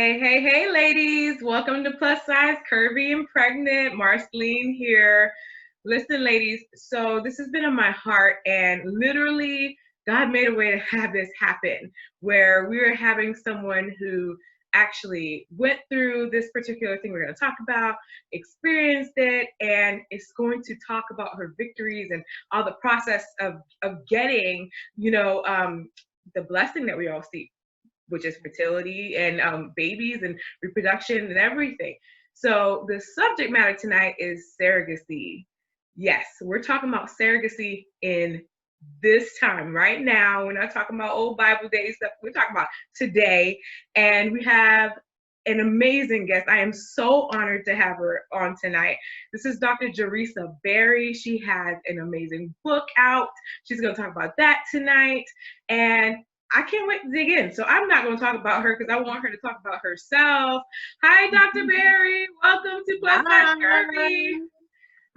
Hey, ladies. Welcome to Plus Size Curvy and Pregnant. Marceline here. Listen, ladies, so this has been on my heart, and literally, God made a way to have this happen where we are having someone who actually went through this particular thing we're going to talk about, experienced it, and is going to talk about her victories and all the process of getting, the blessing that we all seek, which is fertility and babies and reproduction and everything. So the subject matter tonight is surrogacy. Yes, we're talking about surrogacy in this time right now. We're not talking about old Bible days stuff. We're talking about today. And we have an amazing guest. I am so honored to have her on tonight. This is Dr. Jerisa Berry. She has an amazing book out. She's going to talk about that tonight. And I can't wait to dig in. So I'm not going to talk about her because I want her to talk about herself. Hi, Dr. Berry. Welcome to Plus Size Curvy.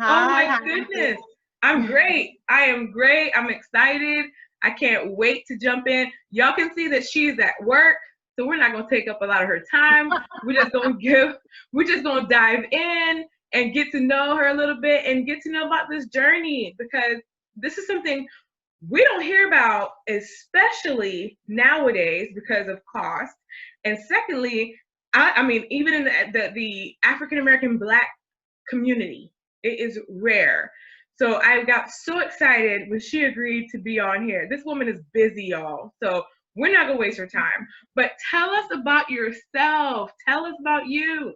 Oh my goodness. I'm great. I am great. I'm excited. I can't wait to jump in. Y'all can see that she's at work, so we're not going to take up a lot of her time. We're just going to dive in and get to know her a little bit and get to know about this journey, because this is something we don't hear about, especially nowadays because of cost. And secondly, I mean, even in the African American Black community, it is rare. So I got so excited when she agreed to be on here. This woman is busy, y'all. So we're not gonna waste her time. But tell us about yourself. Tell us about you.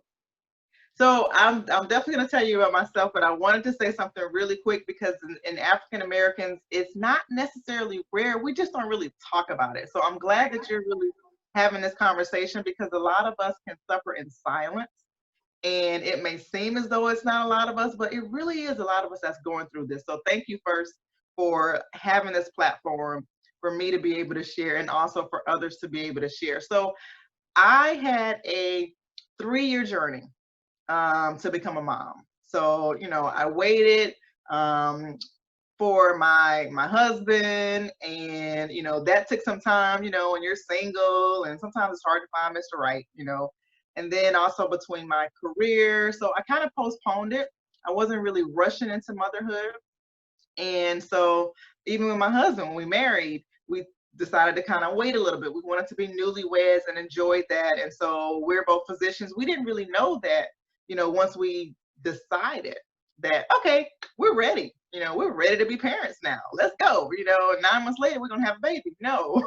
So I'm definitely going to tell you about myself, but I wanted to say something really quick because in African Americans, it's not necessarily rare. We just don't really talk about it. So I'm glad that you're really having this conversation, because a lot of us can suffer in silence. And it may seem as though it's not a lot of us, but it really is a lot of us that's going through this. So thank you first for having this platform for me to be able to share, and also for others to be able to share. So I had a 3-year journey to become a mom. So, I waited for my husband, and that took some time, when you're single, and sometimes it's hard to find Mr. Right, and then also between my career. So I kind of postponed it. I wasn't really rushing into motherhood. And so even with my husband, when we married, we decided to kind of wait a little bit. We wanted to be newlyweds and enjoyed that. And so we're both physicians. We didn't really know that, once we decided that, okay, we're ready, we're ready to be parents now. Let's go. 9 months later, we're going to have a baby. No,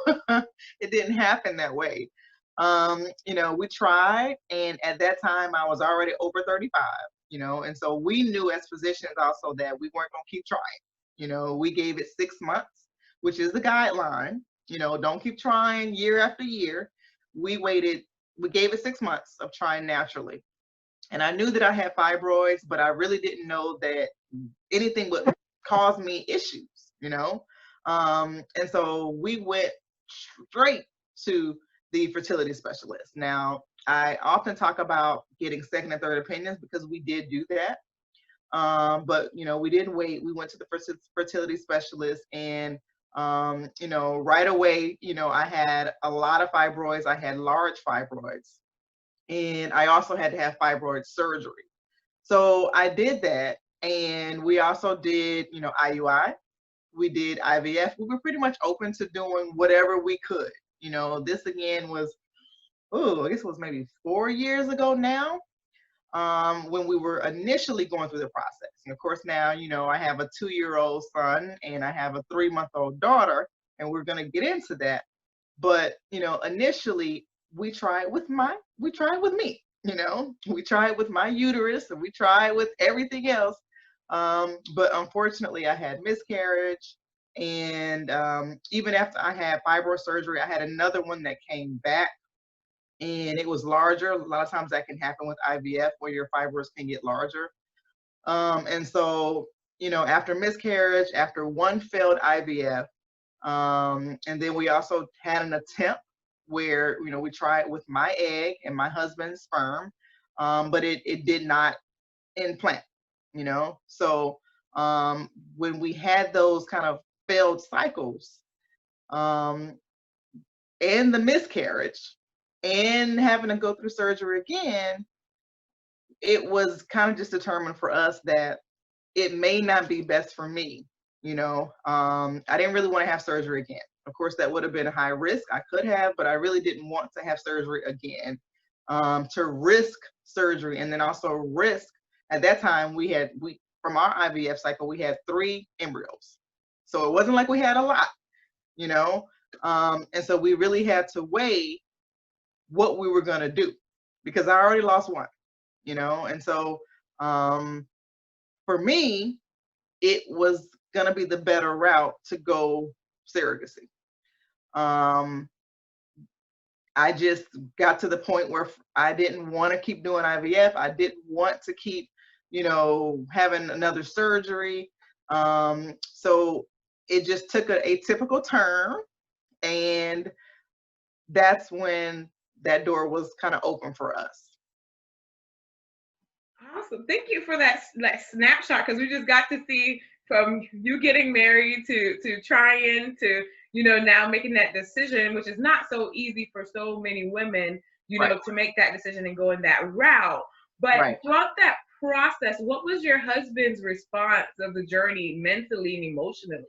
it didn't happen that way. We tried. And at that time, I was already over 35, and so we knew as physicians also that we weren't going to keep trying. We gave it 6 months, which is the guideline. Don't keep trying year after year. We gave it 6 months of trying naturally. And I knew that I had fibroids, but I really didn't know that anything would cause me issues, and so we went straight to the fertility specialist. Now, I often talk about getting second and third opinions because we did do that. But we didn't wait. We went to the fertility specialist, and right away, I had a lot of fibroids. I had large fibroids, and I also had to have fibroid surgery. So I did that, and we also did, IUI. We did IVF. We were pretty much open to doing whatever we could. This again was, I guess it was maybe 4 years ago now. When we were initially going through the process. And of course, now, I have a 2-year-old son and I have a 3-month-old daughter, and we're going to get into that. But, initially we tried with me, we tried with my uterus, and we tried with everything else. But unfortunately, I had miscarriage. And even after I had fibroid surgery, I had another one that came back, and it was larger. A lot of times that can happen with IVF, where your fibroids can get larger. And so, after miscarriage, after one failed IVF, and then we also had an attempt where, we tried with my egg and my husband's sperm, but it did not implant, So when we had those kind of failed cycles, and the miscarriage, and having to go through surgery again, it was kind of just determined for us that it may not be best for me. I didn't really want to have surgery again. Of course, that would have been a high risk. I could have, but I really didn't want to have surgery again. To risk surgery and then also risk, at that time we from our IVF cycle we had 3 embryos, so it wasn't like we had a lot, you know. And so we really had to weigh what we were going to do because I already lost one, and so um, for me it was going to be the better route to go surrogacy. um, I just got to the point where I didn't want to keep doing IVF. I didn't want to keep, having another surgery. So it just took a atypical turn, and that's when that door was kind of open for us. Awesome. Thank you for that snapshot, because we just got to see from you getting married to trying to, now making that decision, which is not so easy for so many women, Right. to make that decision and go in that route. But Right. throughout that process, what was your husband's response of the journey mentally and emotionally?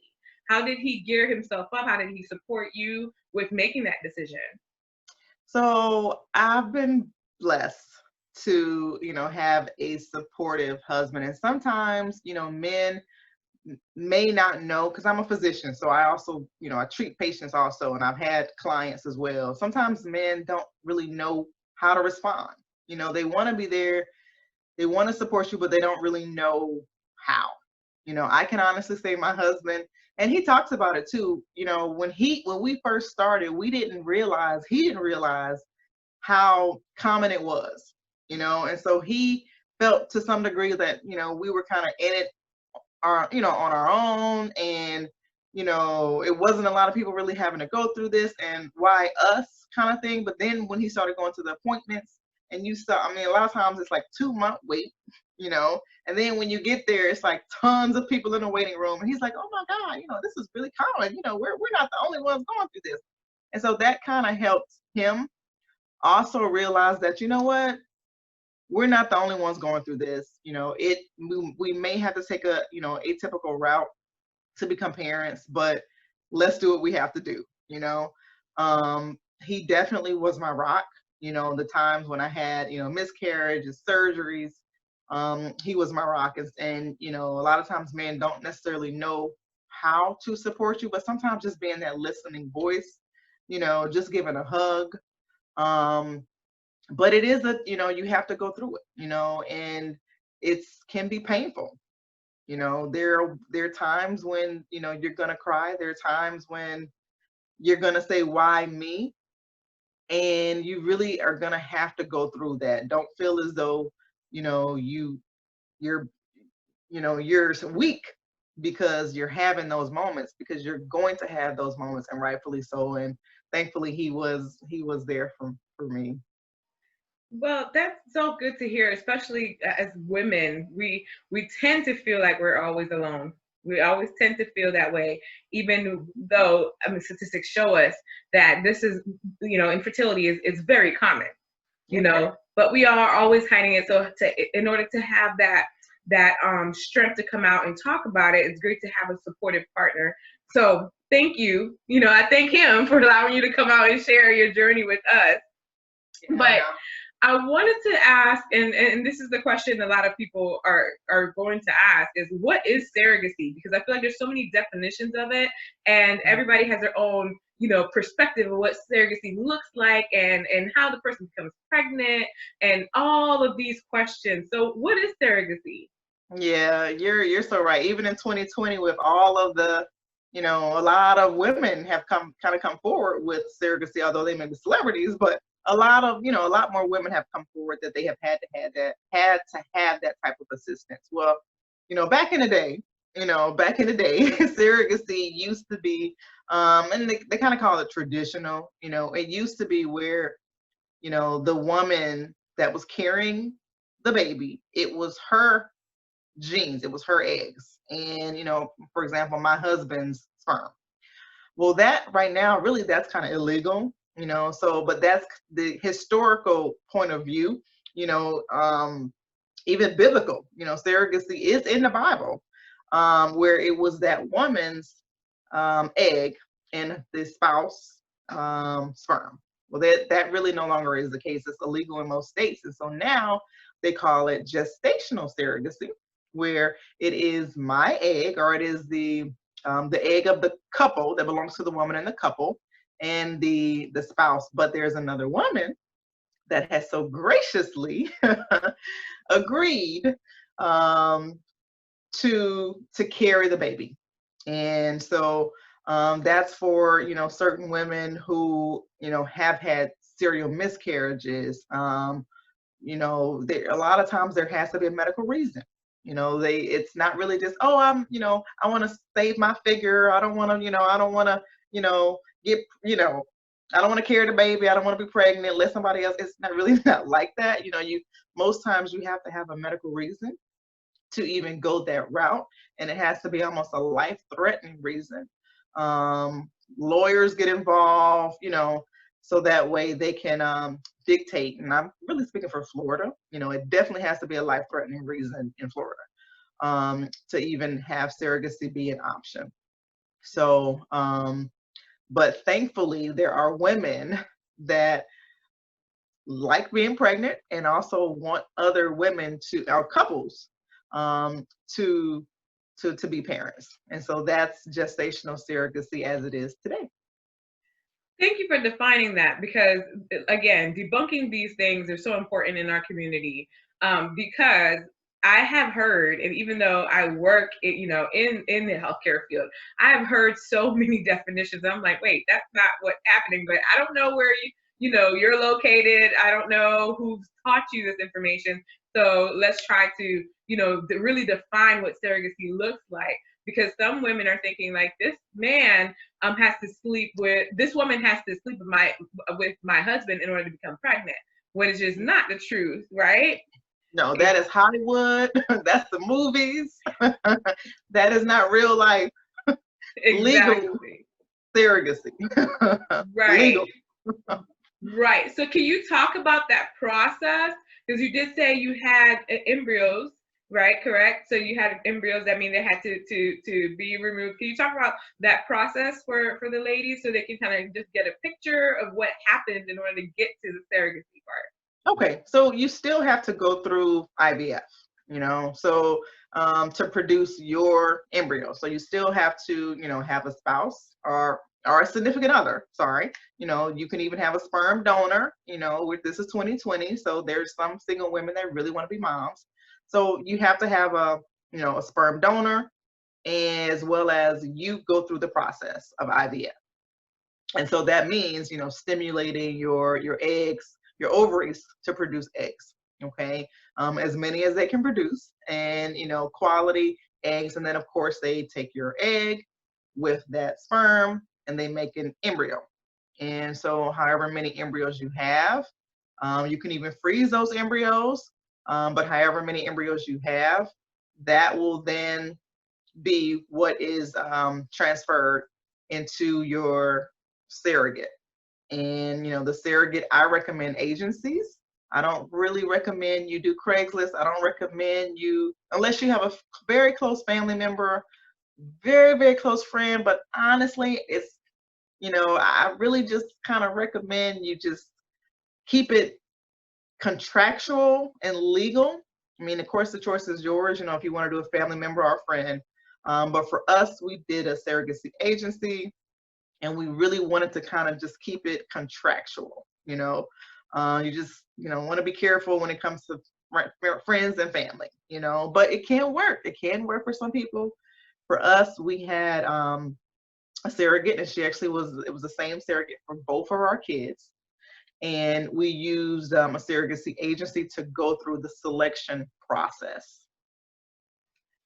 How did he gear himself up? How did he support you with making that decision? So I've been blessed to, have a supportive husband. And sometimes, men may not know, because I'm a physician, so I also, I treat patients also, and I've had clients as well. Sometimes men don't really know how to respond. They want to be there, they want to support you, but they don't really know how. I can honestly say my husband, and he talks about it too, when we first started, he didn't realize how common it was, and so he felt to some degree that, we were kind of in it on our own, and it wasn't a lot of people really having to go through this, and why us kind of thing. But then when he started going to the appointments, and you saw, I mean, a lot of times it's like 2 month wait, and then when you get there, it's like tons of people in the waiting room, and he's like, oh my God, this is really common, we're not the only ones going through this. And so that kind of helped him also realize that, what, we're not the only ones going through this. We may have to take a, atypical route to become parents, but let's do what we have to do. He definitely was my rock. The times when I had, miscarriages, surgeries, he was my rock. And a lot of times men don't necessarily know how to support you, but sometimes just being that listening voice, just giving a hug. But it is you have to go through it, and it's can be painful. There are times when, you're gonna cry. There are times when you're gonna say, why me? And you really are gonna have to go through that. Don't feel as though, you're you're weak because you're having those moments, because you're going to have those moments, and rightfully so. And thankfully he was there for me. Well, that's so good to hear, especially as women. We tend to feel like we're always alone. We always tend to feel that way, even though, I mean, statistics show us that this is, infertility is very common, but we are always hiding it. So in order to have that strength to come out and talk about it, it's great to have a supportive partner. So thank you. I thank him for allowing you to come out and share your journey with us. Yeah. But I wanted to ask, and this is the question a lot of people are going to ask, is what is surrogacy? Because I feel like there's so many definitions of it, and everybody has their own, perspective of what surrogacy looks like, and how the person becomes pregnant, and all of these questions. So what is surrogacy? Yeah, you're so right. Even in 2020, with all of the, a lot of women have come forward with surrogacy, although they may be celebrities, but a lot more women have come forward that they have had to have that type of assistance. Well, back in the day, surrogacy used to be, and they kind of call it traditional. It used to be where, the woman that was carrying the baby, it was her genes, it was her eggs, and for example, my husband's sperm. Well, that right now, really, that's kind of illegal. you know. So, but that's the historical point of view, you know, even biblical, you know, surrogacy is in the Bible, where it was that woman's egg and the spouse sperm. Well, that really no longer is the case. It's illegal in most states. And so now they call it gestational surrogacy, where it is my egg, or it is the egg of the couple that belongs to the woman and the couple and the spouse. But there's another woman that has so graciously agreed to carry the baby. And so that's for, you know, certain women who, you know, have had serial miscarriages. You know, a lot of times there has to be a medical reason. You know, it's not really just, oh, you know, I want to save my figure. I don't want to, you know, I don't want to, you know, get, you know, I don't want to carry the baby. I don't want to be pregnant. Let somebody else. It's not really not like that. You know, most times you have to have a medical reason to even go that route, and it has to be almost a life-threatening reason. Lawyers get involved, you know, so that way they can dictate. And I'm really speaking for Florida. You know, it definitely has to be a life-threatening reason in Florida to even have surrogacy be an option. So, but thankfully, there are women that like being pregnant and also want other women to, or couples, to be parents. And so that's gestational surrogacy as it is today. Thank you for defining that, because again, debunking these things are so important in our community, because I have heard, and even though I work, you know, in the healthcare field, I have heard so many definitions. I'm like, wait, that's not what's happening. But I don't know where you know, you're located. I don't know who's taught you this information. So let's try to, you know, really define what surrogacy looks like, because some women are thinking like, this man has to sleep with, this woman has to sleep with my husband in order to become pregnant, when it's just not the truth, right? No, that is Hollywood. That's the movies. That is not real life. Exactly. Legal surrogacy. Right. Legal. Right. So can you talk about that process? Because you did say you had embryos, right? Correct. So you had embryos. That mean they had to be removed. Can you talk about that process for the ladies, so they can kind of just get a picture of what happened in order to get to the surrogacy part? Okay, so you still have to go through IVF, you know, so to produce your embryo. So you still have to, you know, have a spouse or a significant other. Sorry, you know, you can even have a sperm donor. You know, this is 2020, so there's some single women that really want to be moms. So you have to have a, you know, a sperm donor, as well as you go through the process of IVF. And so that means, you know, stimulating your eggs, your ovaries to produce eggs. Okay, as many as they can produce, and, you know, quality eggs. And then of course they take your egg with that sperm and they make an embryo. And so however many embryos you have, you can even freeze those embryos. But however many embryos you have, that will then be what is transferred into your surrogate. And, you know, the surrogate, I recommend agencies. I don't really recommend you do Craigslist. I don't recommend you, unless you have a very close family member, very, very close friend. But honestly, it's, you know, I really just kind of recommend you just keep it contractual and legal. I mean, of course, the choice is yours, you know, if you want to do a family member or a friend. But for us, we did a surrogacy agency, and we really wanted to kind of just keep it contractual. You know, you just, you know, want to be careful when it comes to friends and family, you know, but it can work. It can work for some people. For us, we had a surrogate, and she actually it was the same surrogate for both of our kids. And we used a surrogacy agency to go through the selection process.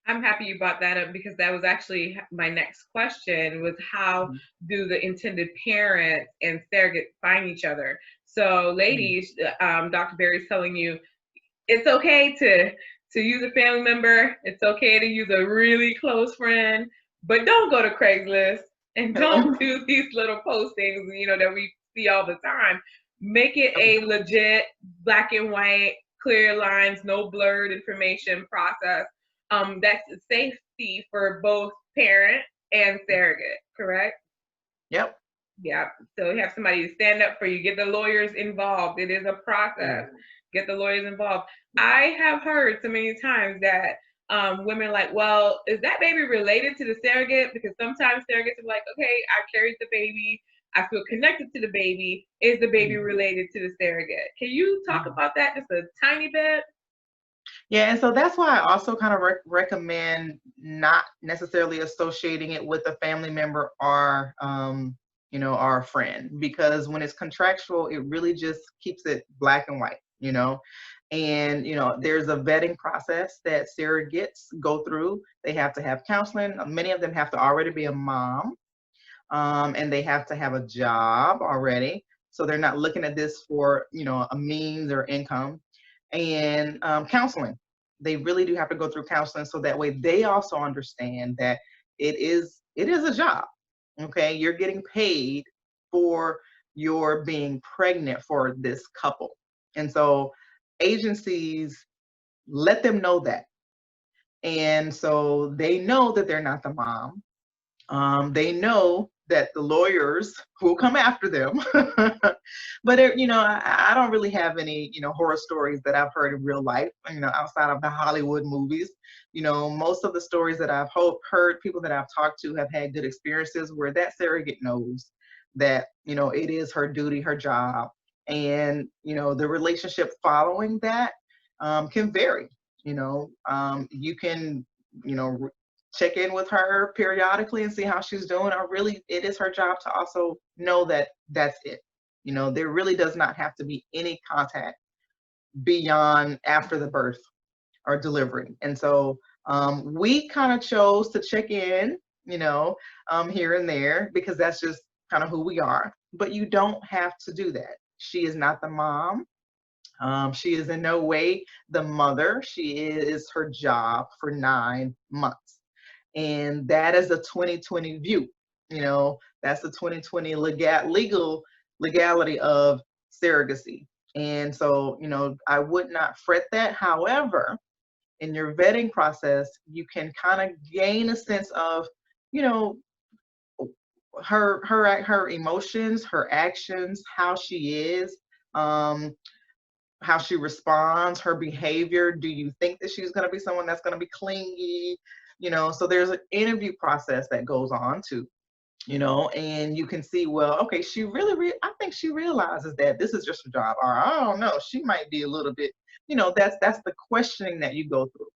I'm happy you brought that up, because that was actually my next question, was how do the intended parents and surrogate find each other? So ladies, Dr. Berry's telling you it's okay to use a family member. It's okay to use a really close friend, but don't go to Craigslist and don't do these little postings, you know, that we see all the time. Make it a legit black and white, clear lines, no blurred information process. That's safety for both parent and surrogate, correct? Yep. Yeah. So you have somebody to stand up for you, get the lawyers involved. It is a process. Get the lawyers involved. I have heard so many times that women are like, well, is that baby related to the surrogate? Because sometimes surrogates are like, okay, I carried the baby. I feel connected to the baby. Is the baby related to the surrogate? Can you talk about that just a tiny bit? Yeah, and so that's why I also kind of recommend not necessarily associating it with a family member or, or a friend, because when it's contractual, it really just keeps it black and white, And, there's a vetting process that surrogates go through. They have to have counseling. Many of them have to already be a mom, and they have to have a job already. So they're not looking at this for, a means or income. And counseling. They really do have to go through counseling so that way they also understand that it is a job. Okay, you're getting paid for your being pregnant for this couple. And so agencies let them know that. And so they know that they're not the mom. They know that the lawyers will come after them. But I don't really have any horror stories that I've heard in real life, outside of the Hollywood movies. Most of the stories that I've heard, people that I've talked to have had good experiences where that surrogate knows that it is her duty, her job. And the relationship following that can vary. You can check in with her periodically and see how she's doing. Or really, it is her job to also know that that's it. There really does not have to be any contact beyond after the birth or delivery. And so we kind of chose to check in, here and there, because that's just kind of who we are. But you don't have to do that. She is not the mom. She is in no way the mother. She is her job for 9 months. And that is a 2020 view. That's the 2020 legality of surrogacy. And so, I would not fret that. However, in your vetting process, you can kind of gain a sense of, her emotions, her actions, how she is, how she responds, her behavior. Do you think that she's going to be someone that's going to be clingy? So there's an interview process that goes on too, and you can see, well, okay, she really, I think she realizes that this is just a job, or I don't know, she might be a little bit, that's the questioning that you go through,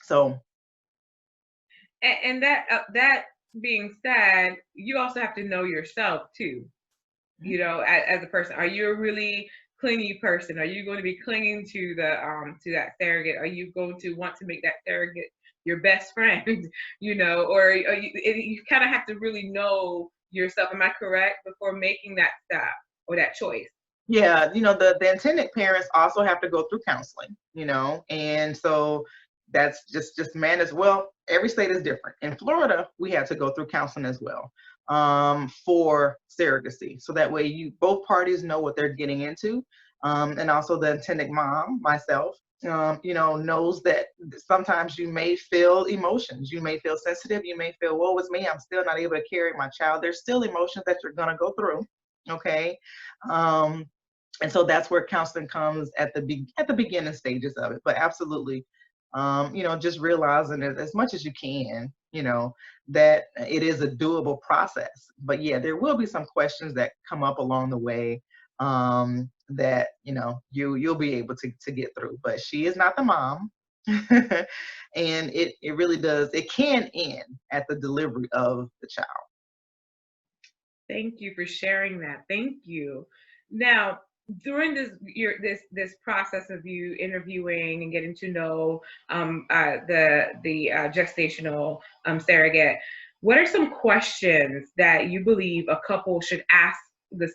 so. And that being said, you also have to know yourself too. As a person, are you a really clingy person? Are you going to be clinging to that surrogate? Are you going to want to make that surrogate your best friend? Or you kind of have to really know yourself. Am I correct, before making that step or that choice? Yeah, the intended parents also have to go through counseling, and so that's just man as well. Every state is different. In Florida, we had to go through counseling as well, for surrogacy. So that way both parties know what they're getting into. And also the intended mom, myself, knows that sometimes you may feel emotions. You may feel sensitive. You may feel, woe is me, I'm still not able to carry my child. There's still emotions that you're going to go through. Okay. And so that's where counseling comes at the beginning stages of it. But absolutely, just realizing it as much as you can, that it is a doable process. But yeah, there will be some questions that come up along the way, that you'll be able to get through. But she is not the mom. And it really does, it can end at the delivery of the child. Thank you for sharing that. Thank you. Now, during this process of you interviewing and getting to know the gestational surrogate, what are some questions that you believe a couple should ask the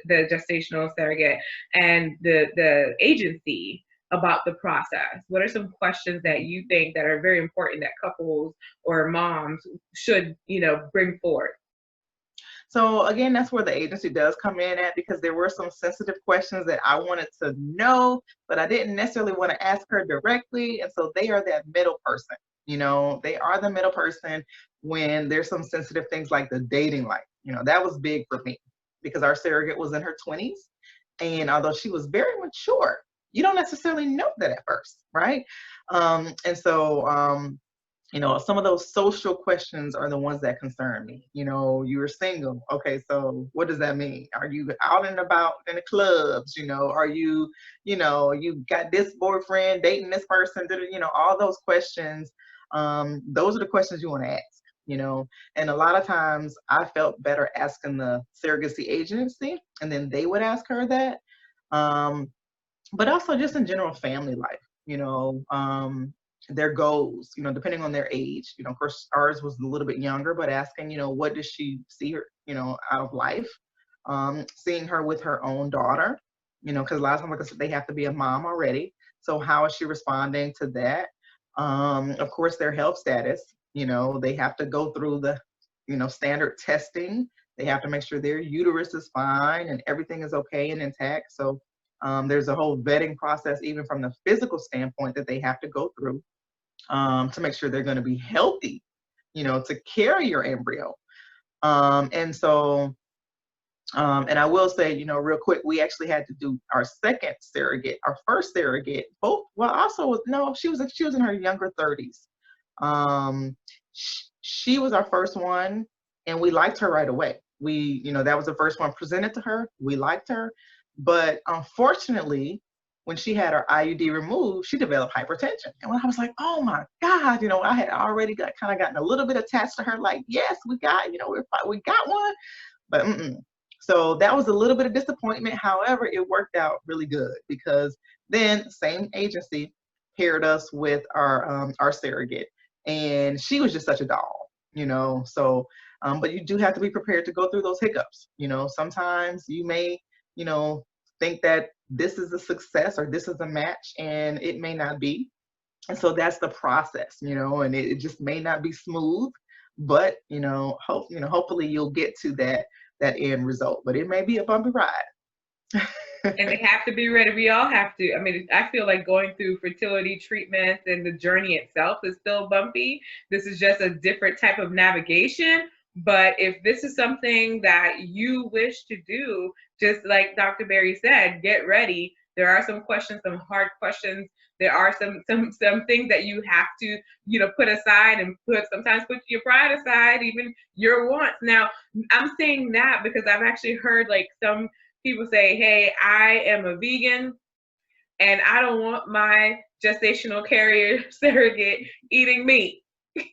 gestational surrogate and the agency about the process? What are some questions that you think that are very important that couples or moms should bring forward? So again, that's where the agency does come in at, because there were some sensitive questions that I wanted to know, but I didn't necessarily want to ask her directly. And so they are that middle person. They are the middle person when there's some sensitive things like the dating life. That was big for me because our surrogate was in her 20s. And although she was very mature, you don't necessarily know that at first, right? And so some of those social questions are the ones that concern me. You were single. Okay, so what does that mean? Are you out and about in the clubs? Are you got this boyfriend dating this person? All those questions. Those are the questions you want to ask. And a lot of times I felt better asking the surrogacy agency, and then they would ask her that. But also just in general family life, their goals, depending on their age. Of course, ours was a little bit younger, but asking, what does she see her, out of life? Seeing her with her own daughter, because a lot of times, like I said, they have to be a mom already. So how is she responding to that? Of course, their health status, they have to go through the, standard testing. They have to make sure their uterus is fine and everything is okay and intact. So there's a whole vetting process, even from the physical standpoint, that they have to go through to make sure they're going to be healthy, to carry your embryo. And so, and I will say, real quick, we actually had to do our second surrogate, our first surrogate, both. Well, also, no, she was in her younger 30s. She was our first one, and we liked her right away. That was the first one presented to her. We liked her, but unfortunately, when she had her IUD removed, she developed hypertension. And when I was like, oh my God, I had already gotten a little bit attached to her, like, yes, we got, we got one, but so that was a little bit of disappointment. However, it worked out really good because then same agency paired us with our surrogate, and she was just such a doll, So, but you do have to be prepared to go through those hiccups. Sometimes you may, think that this is a success or this is a match, and it may not be. And so that's the process, and it just may not be smooth, but hopefully you'll get to that end result. But it may be a bumpy ride. And they have to be ready. We all have to. I mean, I feel like going through fertility treatments and the journey itself is still bumpy. This is just a different type of navigation. But if this is something that you wish to do, just like Dr. Berry said, get ready. There are some questions, some hard questions. There are some things that you have to, put aside and sometimes put your pride aside, even your wants. Now, I'm saying that because I've actually heard like some people say, hey, I am a vegan and I don't want my gestational carrier surrogate eating meat.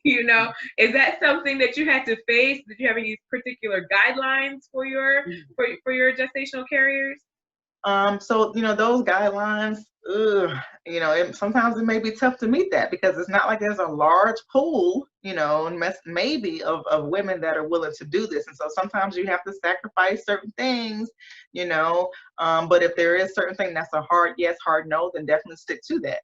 Is that something that you had to face? Did you have any particular guidelines for your gestational carriers? So those guidelines, sometimes it may be tough to meet that because it's not like there's a large pool, and maybe of women that are willing to do this. And so sometimes you have to sacrifice certain things, but if there is certain thing that's a hard yes, hard no, then definitely stick to that.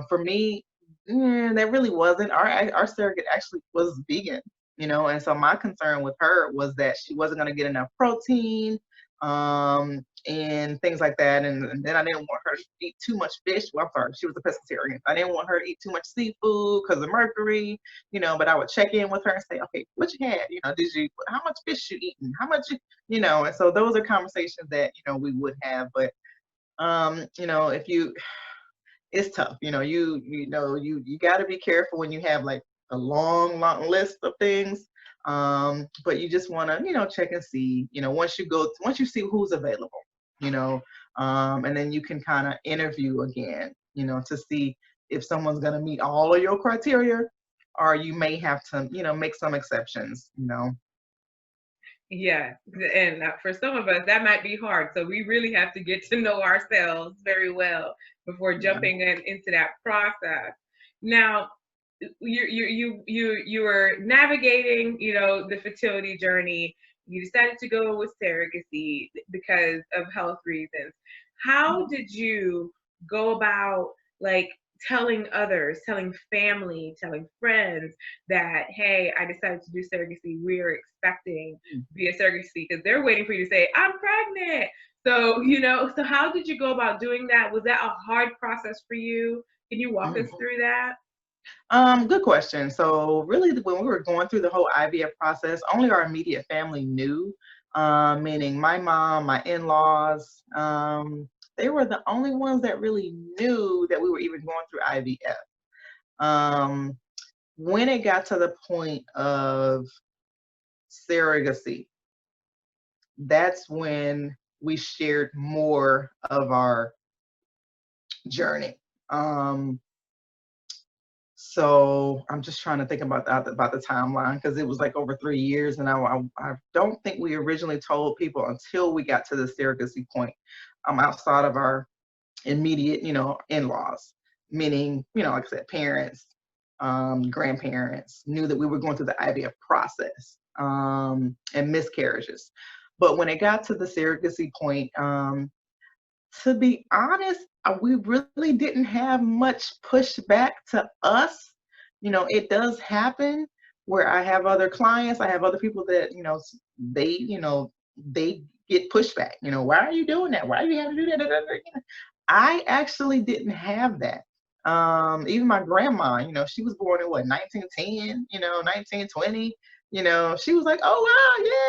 For me, that really wasn't. Our surrogate actually was vegan, and so my concern with her was that she wasn't going to get enough protein, and things like that. And then I didn't want her to eat too much fish. Well, I'm sorry, she was a pescatarian. I didn't want her to eat too much seafood because of mercury, but I would check in with her and say, okay, what you had? How much fish you eating? How much, and so those are conversations that, we would have. But, if you, it's tough, you got to be careful when you have like a long list of things. But you just want to, check and see, once you see who's available, and then you can kind of interview again, to see if someone's going to meet all of your criteria, or you may have to, make some exceptions, Yeah, and for some of us, that might be hard. So we really have to get to know ourselves very well before jumping into that process. Now, you were navigating, the fertility journey. You decided to go with surrogacy because of health reasons. How did you go about like telling others, telling family, telling friends that, hey, I decided to do surrogacy. We're expecting via surrogacy because they're waiting for you to say, I'm pregnant. So, so how did you go about doing that? Was that a hard process for you? Can you walk us through that? Good question. So really, when we were going through the whole IVF process, only our immediate family knew, meaning my mom, my in-laws, they were the only ones that really knew that we were even going through IVF. Um, when it got to the point of surrogacy, that's when we shared more of our journey. So I'm just trying to think about the timeline because it was like over 3 years, and I don't think we originally told people until we got to the surrogacy point, outside of our immediate, in-laws, meaning, like I said, parents, grandparents knew that we were going through the IVF process, and miscarriages. But when it got to the surrogacy point, to be honest, we really didn't have much pushback to us. It does happen where I have other clients, I have other people that, they get pushback. Why are you doing that? Why do you have to do that? Da, da, da, I actually didn't have that. Even my grandma, she was born in what, 1910, 1920, she was like, oh wow, yay,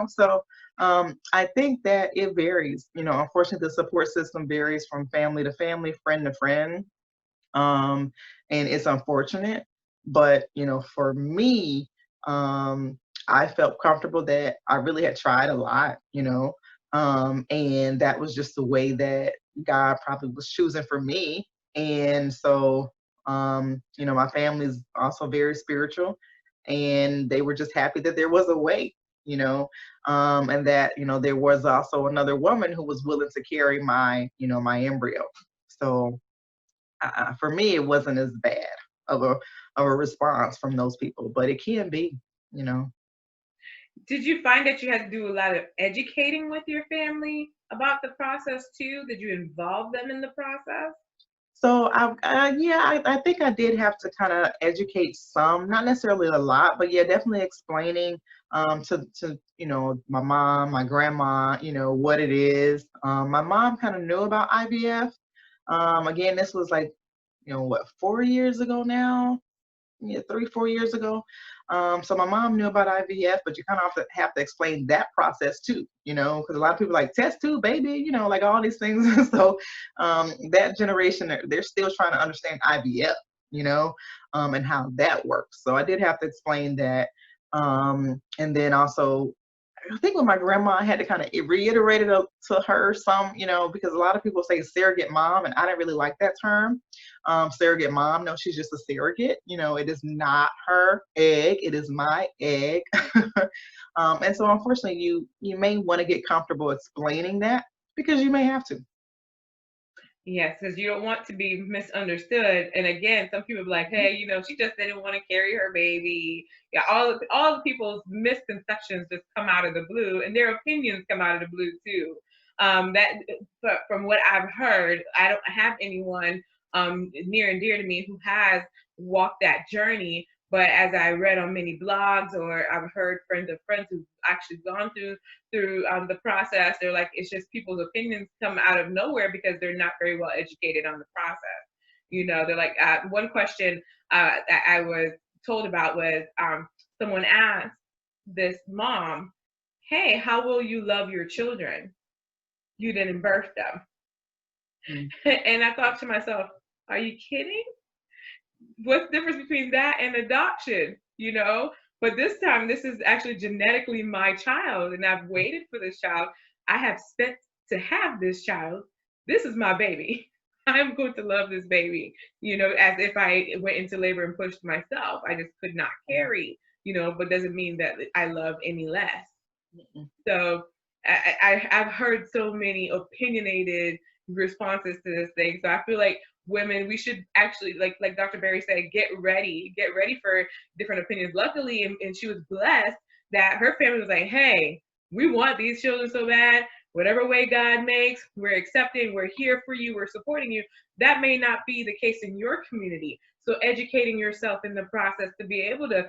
so I think that it varies. Unfortunately, the support system varies from family to family, friend to friend, and it's unfortunate. But for me, I felt comfortable that I really had tried a lot, and that was just the way that God probably was choosing for me. And so, my family is also very spiritual, and they were just happy that there was a way, and that there was also another woman who was willing to carry my embryo. So for me, it wasn't as bad of a response from those people, but it can be, you know. Did you find that you had to do a lot of educating with your family about the process too? Did you involve them in the process? So I think I did have to kind of educate some, not necessarily a lot, but yeah, definitely explaining to my mom, my grandma, what it is. My mom kind of knew about IVF. Again, this was like, what, 4 years ago now? Yeah, 3, 4 years ago. So my mom knew about IVF, but you kind of have to explain that process too, because a lot of people like test tube, baby, like all these things. So that generation, they're still trying to understand IVF, and how that works. So I did have to explain that. And then also, I think with my grandma, I had to kind of reiterate it to her some, because a lot of people say surrogate mom, and I didn't really like that term. Surrogate mom, no, she's just a surrogate. It is not her egg; it is my egg. And so, unfortunately, you may want to get comfortable explaining that because you may have to. Yes, because you don't want to be misunderstood. And again, some people be like, hey, she just didn't want to carry her baby. Yeah, all the people's misconceptions just come out of the blue, and their opinions come out of the blue too. But from what I've heard, I don't have anyone near and dear to me who has walked that journey. But as I read on many blogs, or I've heard friends of friends who've actually gone through the process, they're like, it's just people's opinions come out of nowhere because they're not very well educated on the process. They're like, one question that I was told about was, someone asked this mom, hey, how will you love your children? You didn't birth them. Mm. And I thought to myself, are you kidding? What's the difference between that and adoption? But this time, this is actually genetically my child, and I've waited for this child. I have spent to have this child. This is my baby. I'm going to love this baby, as if I went into labor and pushed myself. I just could not carry, but doesn't mean that I love any less. So I've heard so many opinionated responses to this thing. So I feel like women, we should actually, like Dr. Berry said, get ready for different opinions. Luckily, and she was blessed that her family was like, hey, we want these children so bad. whatever way God makes, we're accepting, we're here for you, we're supporting you. That may not be the case in your community. So educating yourself in the process to be able to,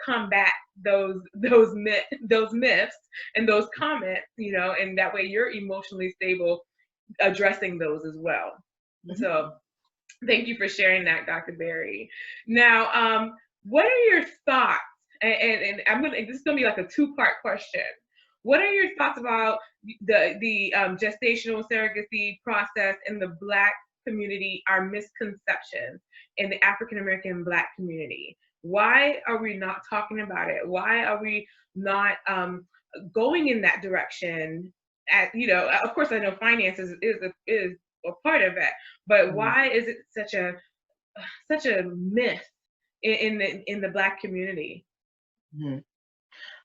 combat those myths and those comments, and that way you're emotionally stable addressing those as well. Mhm. So thank you for sharing that, Dr. Berry. Now, what are your thoughts? And this is gonna be like a two-part question. What are your thoughts about the gestational surrogacy process in the Black community, our misconceptions in the African American Black community? Why are we not talking about it? Why are we not going in that direction? Of course, I know finances is a part of it, but Mhm. why is it such a myth in the Black community? Mhm.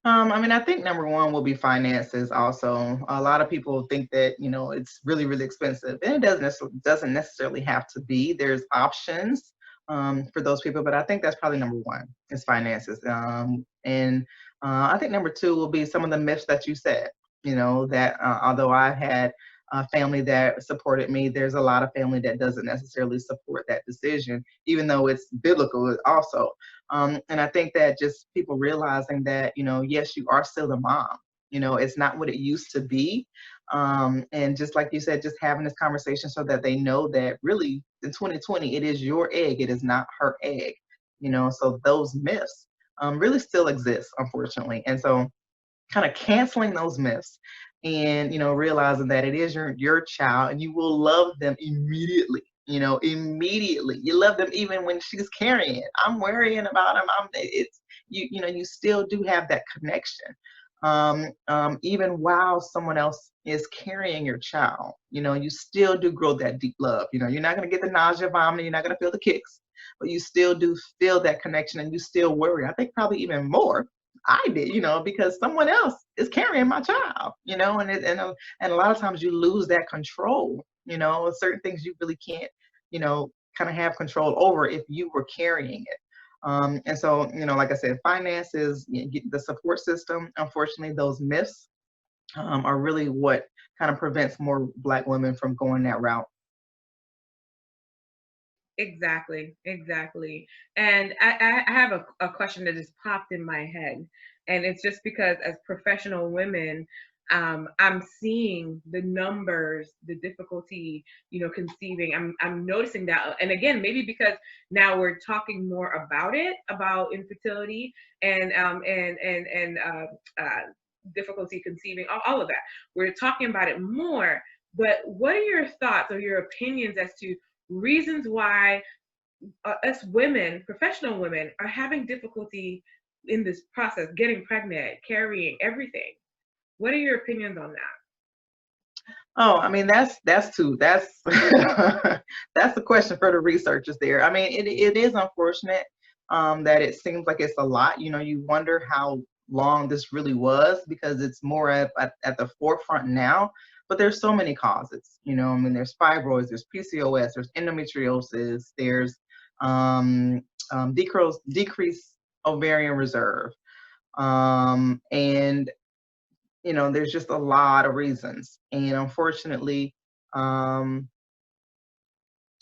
I mean, I think number one will be finances also. A lot of people think that, it's really, really expensive. And it doesn't necessarily have to be. There's options for those people, but I think that's probably number one is finances. And I think number two will be some of the myths that you said, that although I had a family that supported me, there's a lot of family that doesn't necessarily support that decision, even though it's biblical also. And I think that just people realizing that, yes, you are still a mom. It's not what it used to be. And just like you said, just having this conversation so that they know that really in 2020, it is your egg, it is not her egg. So those myths really still exist, unfortunately. And so kind of canceling those myths and realizing that it is your child and you will love them immediately, immediately you love them even when she's carrying it. I'm worrying about him. It's you still do have that connection, even while someone else is carrying your child. You still do grow that deep love. You're not going to get the nausea, vomiting, you're not going to feel the kicks, but you still do feel that connection and you still worry. I think probably even more I did, because someone else is carrying my child, and a lot of times you lose that control, certain things you really can't, kind of have control over if you were carrying it. And so, like I said, finances, the support system, unfortunately, those myths are really what kind of prevents more Black women from going that route. Exactly, exactly. And I have a question that just popped in my head. And it's just because as professional women, I'm seeing the numbers, the difficulty, conceiving. I'm noticing that. And again, maybe because now we're talking more about it, about infertility and difficulty conceiving, all of that. We're talking about it more. But what are your thoughts or your opinions as to reasons why us women, professional women, are having difficulty in this process, getting pregnant, carrying, everything? What are your opinions on that? Oh, I mean, that's too that's that's the question for the researchers there. I mean, it is unfortunate that it seems like it's a lot. You wonder how long this really was because it's more at the forefront now. But there's so many causes. I mean, there's fibroids, there's PCOS, there's endometriosis, there's um, decreased ovarian reserve, and there's just a lot of reasons. And unfortunately, um,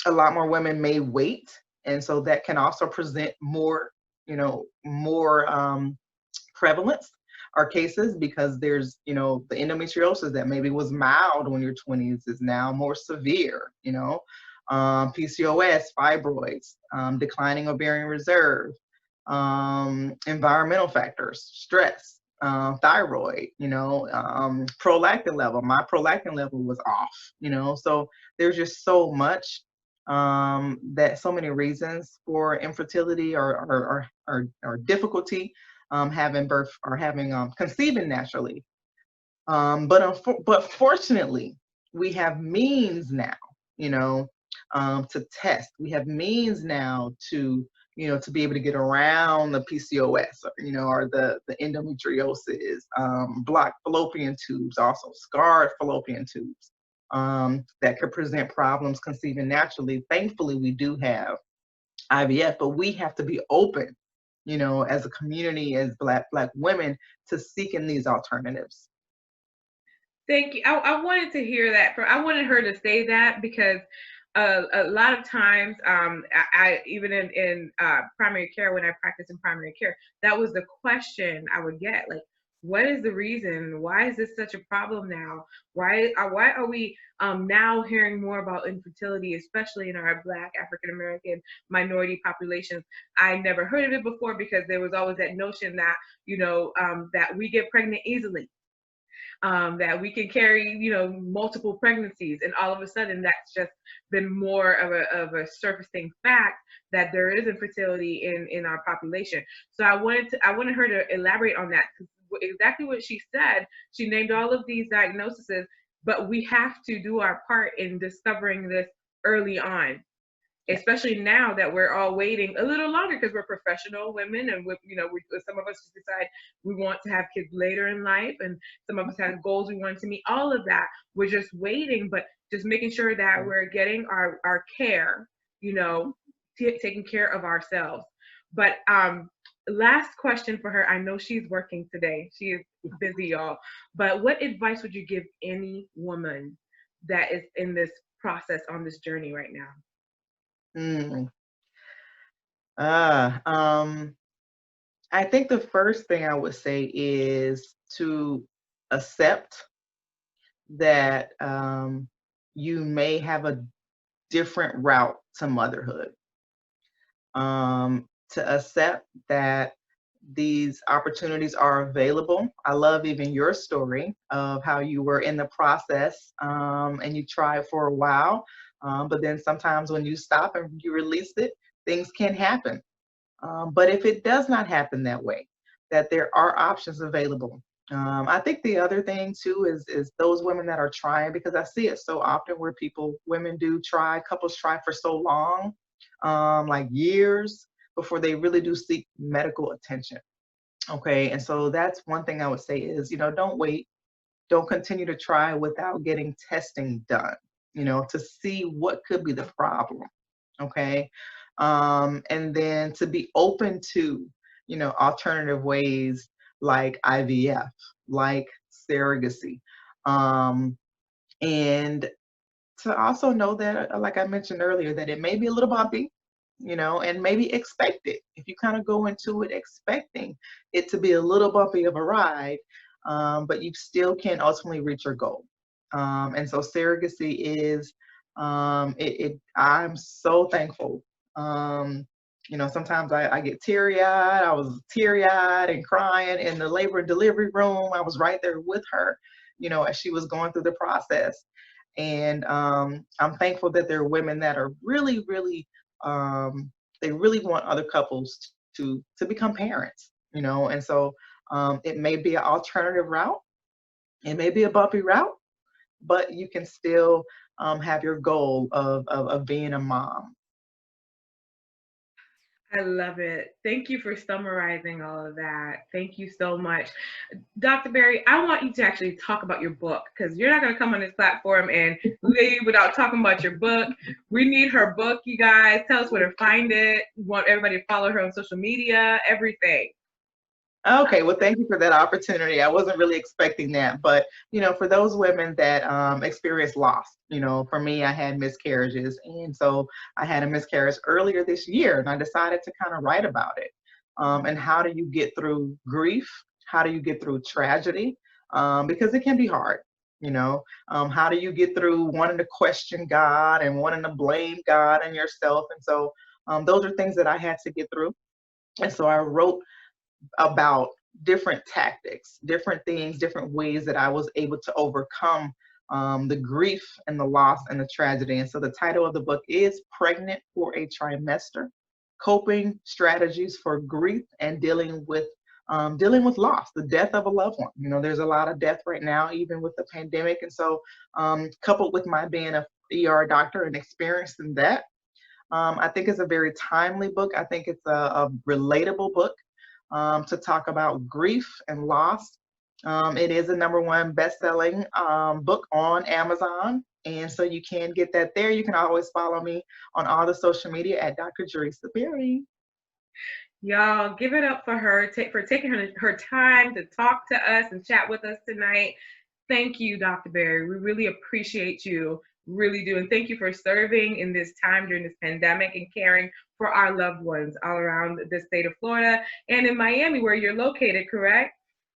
a lot more women may wait. And so that can also present more prevalence or cases because there's, the endometriosis that maybe was mild when you're 20s is now more severe, PCOS, fibroids, declining ovarian reserve, environmental factors, stress, thyroid, prolactin level. My prolactin level was off, so there's just so much that so many reasons for infertility or difficulty having birth or having conceiving naturally. But fortunately, we have means now, you know, to test. We have means now to be able to get around the PCOS, or the endometriosis, blocked fallopian tubes, also scarred fallopian tubes, that could present problems conceiving naturally. Thankfully, we do have IVF, but we have to be open, as a community, as Black women, to seeking these alternatives. Thank you. I wanted to hear that. I wanted her to say that because a lot of times, I even in primary care, when I practiced in primary care, that was the question I would get. Like, what is the reason? Why is this such a problem now? Why are we now hearing more about infertility, especially in our Black African American minority populations? I never heard of it before because there was always that notion that that we get pregnant easily, that we can carry, multiple pregnancies, and all of a sudden that's just been more of a surfacing fact that there is infertility in our population. So I wanted her to elaborate on that, because exactly what she said. She named all of these diagnoses, but we have to do our part in discovering this early on, Yeah. especially now that we're all waiting a little longer because we're professional women, and some of us just decide we want to have kids later in life, and some of us have goals we want to meet. All of that, we're just waiting, but just making sure that we're getting our care, taking care of ourselves. But last question for her. I know she's working today. She is busy, y'all. But what advice would you give any woman that is in this process, on this journey right now? Mm. Ah, I think the first thing I would say is to accept that you may have a different route to motherhood. To accept that these opportunities are available. I love even your story of how you were in the process, and you tried for a while, but then sometimes when you stop and you release it, things can happen. But if it does not happen that way, that there are options available. I think the other thing too is those women that are trying, because I see it so often where women do try, couples try for so long, like years before they really do seek medical attention. Okay, and so that's one thing I would say is, don't wait, don't continue to try without getting testing done, to see what could be the problem. Okay, and then to be open to, alternative ways like IVF, like surrogacy, and to also know that, like I mentioned earlier, that it may be a little bumpy, and maybe expect it. If you kind of go into it expecting it to be a little bumpy of a ride, but you still can ultimately reach your goal. And so surrogacy is, I'm so thankful. Um, Sometimes I get teary eyed. I was teary eyed and crying in the labor and delivery room. I was right there with her, as she was going through the process. And I'm thankful that there are women that are really, really, they really want other couples to become parents, And so it may be an alternative route, it may be a bumpy route, but you can still have your goal of being a mom. I love it. Thank you for summarizing all of that. Thank you so much. Dr. Berry, I want you to actually talk about your book, because you're not going to come on this platform and leave without talking about your book. We need her book, you guys. Tell us where to find it. We want everybody to follow her on social media, everything. Okay, well, thank you for that opportunity. I wasn't really expecting that, but for those women that experience loss, for me, I had miscarriages, and so I had a miscarriage earlier this year, and I decided to kind of write about it. And how do you get through grief? How do you get through tragedy? Because it can be hard. How do you get through wanting to question God and wanting to blame God and yourself? And so those are things that I had to get through. And so I wrote about different tactics, different things, different ways that I was able to overcome the grief and the loss and the tragedy. And so the title of the book is Pregnant for a Trimester: Coping Strategies for Grief and Dealing with loss, the death of a loved one. There's a lot of death right now, even with the pandemic. And so coupled with my being a ER doctor and experiencing that, I think it's a very timely book. I think it's a relatable book to talk about grief and loss. It is a #1 best-selling book on Amazon, and so you can get that there. You can always follow me on all the social media at Dr. Jerisa Berry. Y'all, give it up for her, for taking her time to talk to us and chat with us tonight. Thank you, Dr. Berry. We really appreciate you, really do. And thank you for serving in this time during this pandemic and caring for our loved ones all around the state of Florida and in Miami, where you're located, correct?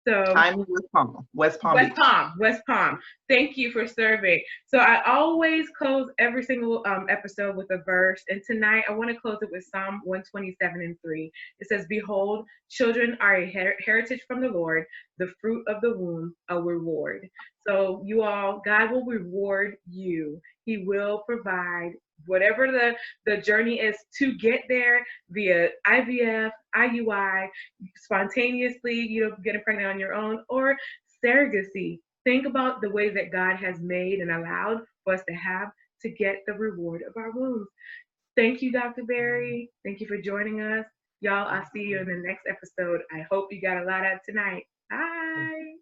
So I'm in West Palm West Beach. Palm, West Palm. Thank you for serving. So I always close every single episode with a verse, and tonight I want to close it with Psalm 127:3. It says, "Behold, children are a heritage from the Lord, the fruit of the womb a reward." So you all, God will reward you. He will provide whatever the journey is to get there via IVF, IUI, spontaneously, getting pregnant on your own, or surrogacy. Think about the ways that God has made and allowed for us to have to get the reward of our wombs. Thank you, Dr. Berry. Thank you for joining us. Y'all, I'll see you in the next episode. I hope you got a lot out tonight. Bye.